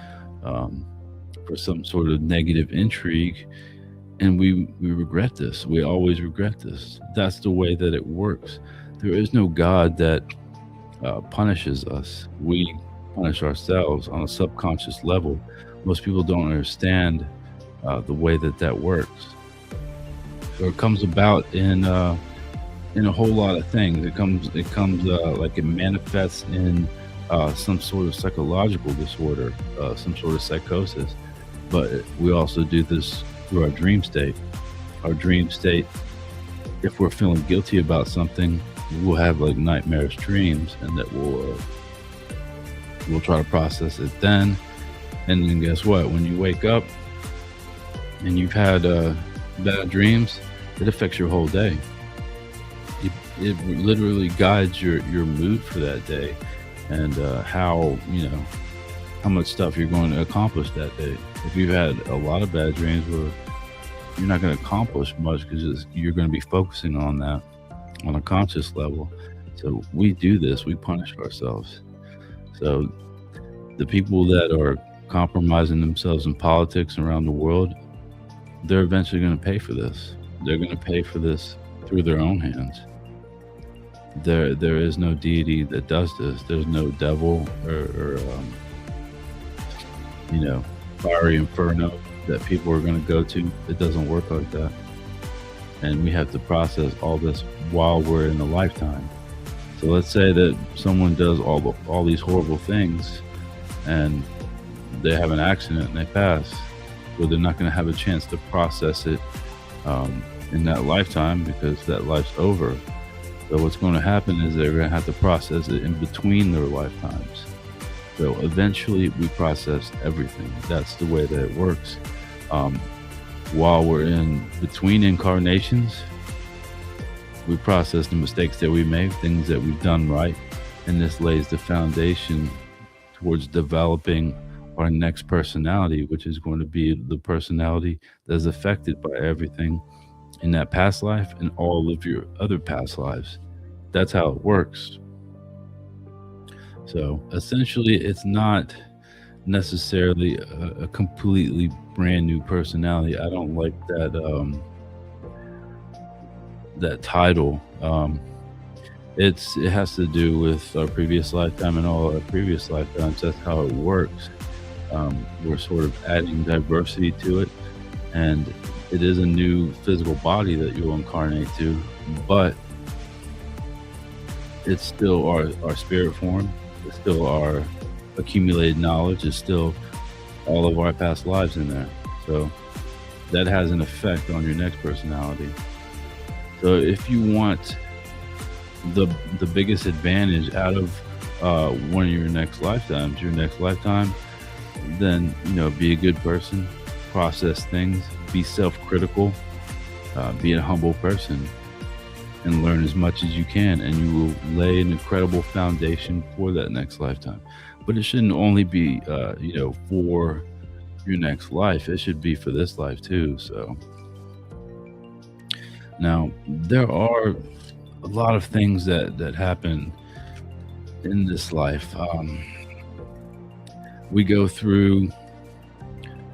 for some sort of negative intrigue, and we regret this. We always regret this. That's the way that it works. There is no God that punishes us. We punish ourselves on a subconscious level. Most people don't understand the way that works. So it comes about in a whole lot of things. It comes like it manifests in some sort of psychological disorder, some sort of psychosis. But we also do this through our dream state. Our dream state, if we're feeling guilty about something, we'll have like nightmarish dreams, and that we'll try to process it then. And then guess what? When you wake up and you've had bad dreams, it affects your whole day. It literally guides your mood for that day, and how much stuff you're going to accomplish that day. If you've had a lot of bad dreams, well, you're not going to accomplish much, because you're going to be focusing on that on a conscious level. So we do this. We punish ourselves. So the people that are compromising themselves in politics around the world, they're eventually going to pay for this. They're going to pay for this through their own hands. There is no deity that does this. There's no devil or fiery inferno that people are going to go to. It doesn't work like that. And we have to process all this while we're in a lifetime. So let's say that someone does all these horrible things, and they have an accident and they pass. Well, they're not going to have a chance to process it in that lifetime, because that life's over. So what's going to happen is they're going to have to process it in between their lifetimes. So eventually we process everything. That's the way that it works. While we're in between incarnations, we process the mistakes that we made, things that we've done right, and this lays the foundation towards developing our next personality, which is going to be the personality that is affected by everything in that past life and all of your other past lives. That's how it works. So essentially, it's not necessarily a completely brand new personality. I don't like that title. It has to do with our previous lifetime and all our previous lifetimes. That's how it works. We're sort of adding diversity to it, and it is a new physical body that you'll incarnate to, but it's still our spirit form. It's still our accumulated knowledge. It's still all of our past lives in there. So that has an effect on your next personality. So if you want the biggest advantage out of one of your next lifetimes, then be a good person, process things, be self-critical, be a humble person, and learn as much as you can, and you will lay an incredible foundation for that next lifetime. But it shouldn't only be for your next life. It should be for this life too. So now there are a lot of things that happen in this life. We go through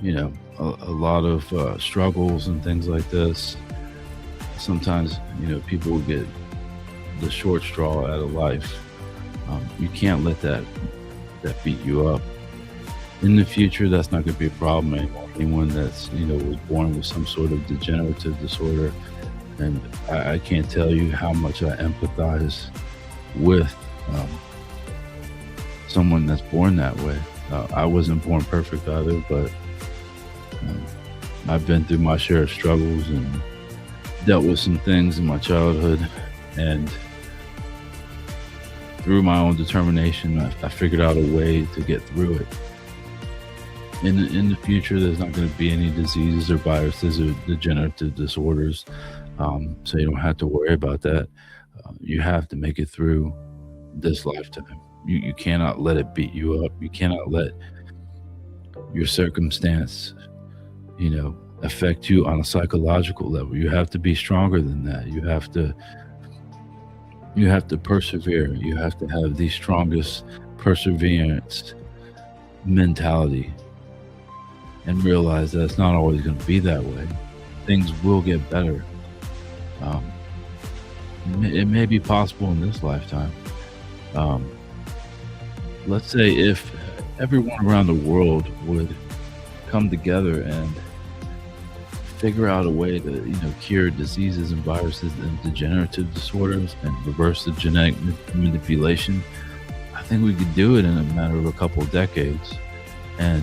a lot of struggles and things like this. Sometimes people get the short straw out of life. You can't let that beat you up. In the future, that's not going to be a problem anymore. Anyone that's was born with some sort of degenerative disorder, and I can't tell you how much I empathize with someone that's born that way. I wasn't born perfect either, but I've been through my share of struggles and dealt with some things in my childhood, and through my own determination, I figured out a way to get through it. In the future, there's not going to be any diseases or viruses or degenerative disorders, so you don't have to worry about that. You have to make it through this lifetime. You cannot let it beat you up. You cannot let your circumstance, affect you on a psychological level. You have to be stronger than that. You have to persevere. You have to have the strongest perseverance mentality, and realize that it's not always going to be that way. Things will get better. It may be possible in this lifetime. Let's say if everyone around the world would come together and figure out a way to cure diseases and viruses and degenerative disorders and reverse the genetic manipulation, I think we could do it in a matter of a couple of decades and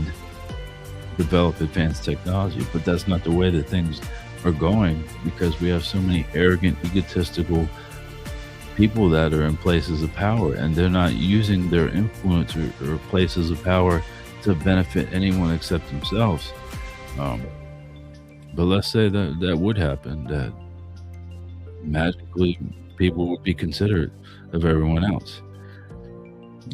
develop advanced technology. But that's not the way that things are going, because we have so many arrogant, egotistical people that are in places of power, and they're not using their influence or places of power to benefit anyone except themselves. But let's say that would happen, that magically people would be considerate of everyone else.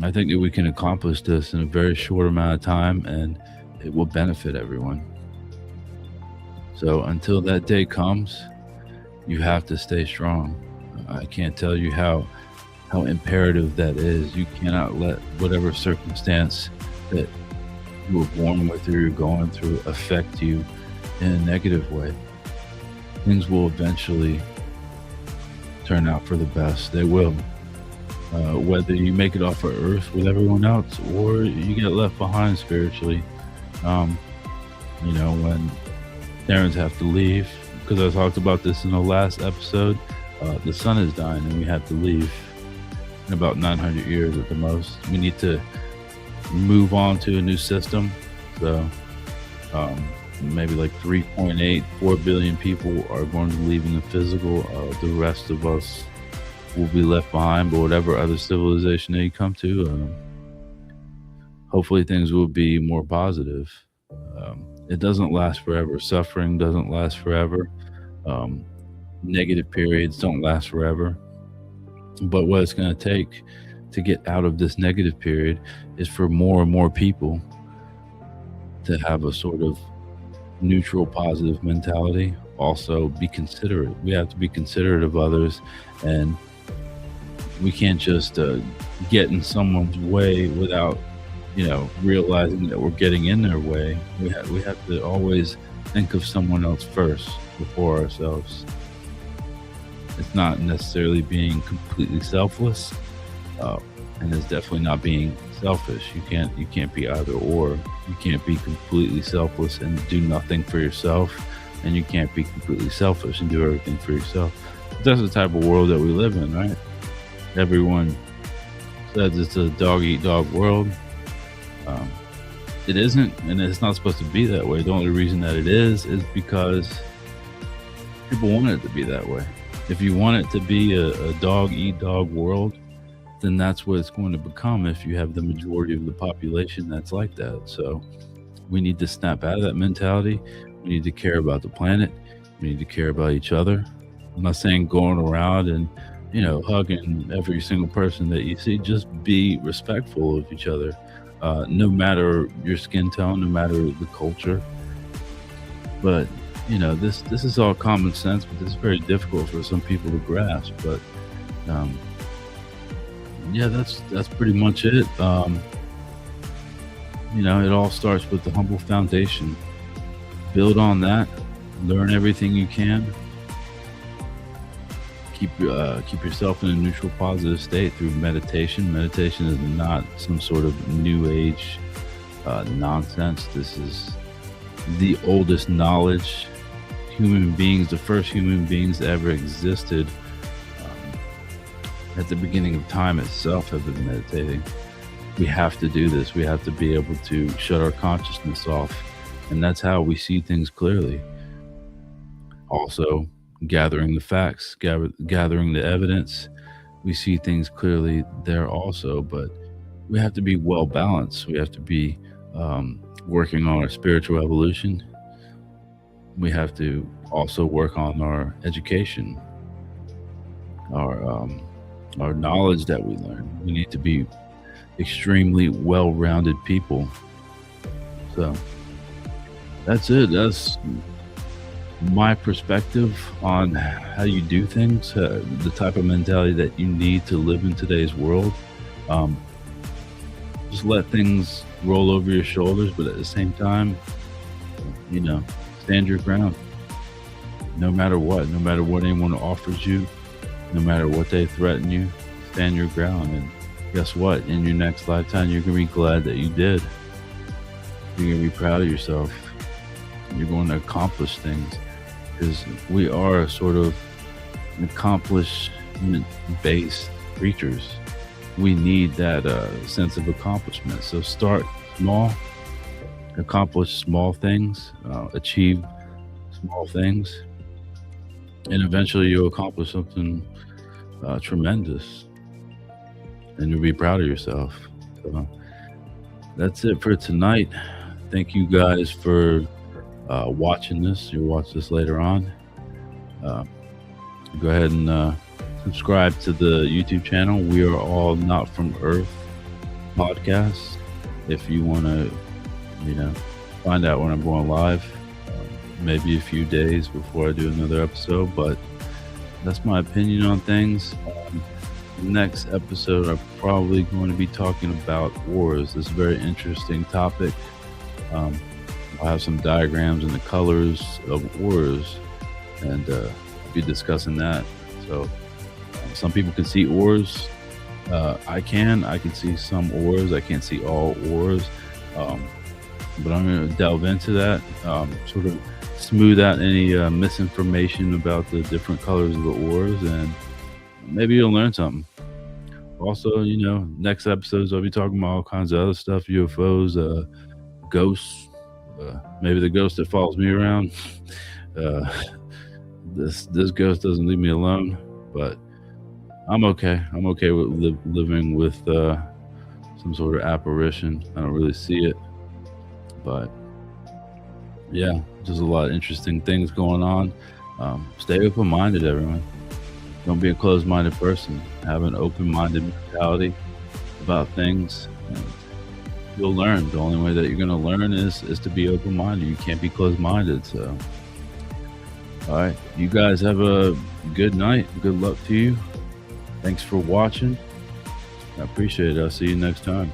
I think that we can accomplish this in a very short amount of time, and it will benefit everyone. So until that day comes, you have to stay strong. I can't tell you how imperative that is. You cannot let whatever circumstance that you were born with or you're going through affect you in a negative way. Things will eventually turn out for the best. They will. Whether you make it off of Earth with everyone else or you get left behind spiritually. When parents have to leave, because I talked about this in the last episode, the sun is dying and we have to leave in about 900 years at the most. We need to move on to a new system. So maybe like 3.84 billion people are going to leave in the physical. The rest of us will be left behind, but whatever other civilization they come to, hopefully things will be more positive. It doesn't last forever. Suffering doesn't last forever. Negative periods don't last forever. But what it's going to take to get out of this negative period is for more and more people to have a sort of neutral, positive mentality, also be considerate. We have to be considerate of others, and we can't just get in someone's way without, realizing that we're getting in their way. We have to always think of someone else first before ourselves. It's not necessarily being completely selfless, uh, and it's definitely not being selfish. You can't be either or. You can't be completely selfless and do nothing for yourself, and you can't be completely selfish and do everything for yourself. That's the type of world that we live in, right? Everyone says it's a dog eat dog world. Um, it isn't, and it's not supposed to be that way. The only reason that it is because people want it to be that way. If you want it to be a dog eat dog world, then that's what it's going to become if you have the majority of the population that's like that. So we need to snap out of that mentality. We need to care about the planet. We need to care about each other. I'm not saying going around and hugging every single person that you see. Just be respectful of each other, no matter your skin tone, no matter the culture. But this is all common sense, but it's very difficult for some people to grasp. But um, yeah, that's pretty much it. It all starts with the humble foundation. Build on that. Learn everything you can. Keep yourself in a neutral, positive state through meditation. Meditation is not some sort of new age nonsense. This is the oldest knowledge. The first human beings that ever existed at the beginning of time itself have been meditating. We have to do this. We have to be able to shut our consciousness off, and that's how we see things clearly. Also, gathering the facts, gathering the evidence, we see things clearly there also, but we have to be well balanced. We have to be working on our spiritual evolution. We have to also work on our education, our knowledge that we learn. We need to be extremely well-rounded people. So that's it. That's my perspective on how you do things, the type of mentality that you need to live in today's world. Just let things roll over your shoulders, but at the same time, stand your ground. No matter what anyone offers you, no matter what they threaten you, stand your ground. And guess what? In your next lifetime, you're going to be glad that you did. You're going to be proud of yourself. You're going to accomplish things, because we are sort of accomplishment-based creatures. We need that sense of accomplishment. So start small, accomplish small things, achieve small things, and eventually you'll accomplish something tremendous, and you'll be proud of yourself. So that's it for tonight. Thank you guys for watching this. You'll watch this later on. Go ahead and subscribe to the YouTube channel. We are all Not From Earth podcast. If you want to, find out when I'm going live, maybe a few days before I do another episode, but that's my opinion on things. Next episode, I'm probably going to be talking about wars. This is a very interesting topic. I'll have some diagrams and the colors of wars, and I'll be discussing that. So some people can see ores. I can see some ores. I can't see all ores. But I'm going to delve into that, sort of smooth out any misinformation about the different colors of the ores, and maybe you'll learn something. Also, next episodes I'll be talking about all kinds of other stuff, UFOs, ghosts, maybe the ghost that follows me around. This ghost doesn't leave me alone, but I'm okay. I'm okay with living with some sort of apparition. I don't really see it, but yeah, there's a lot of interesting things going on. Stay open-minded, everyone. Don't be a closed-minded person. Have an open-minded mentality about things, and you'll learn. The only way that you're going to learn is to be open-minded. You can't be closed-minded. So All right. You guys have a good night. Good luck to you. Thanks for watching. I appreciate it. I'll see you next time.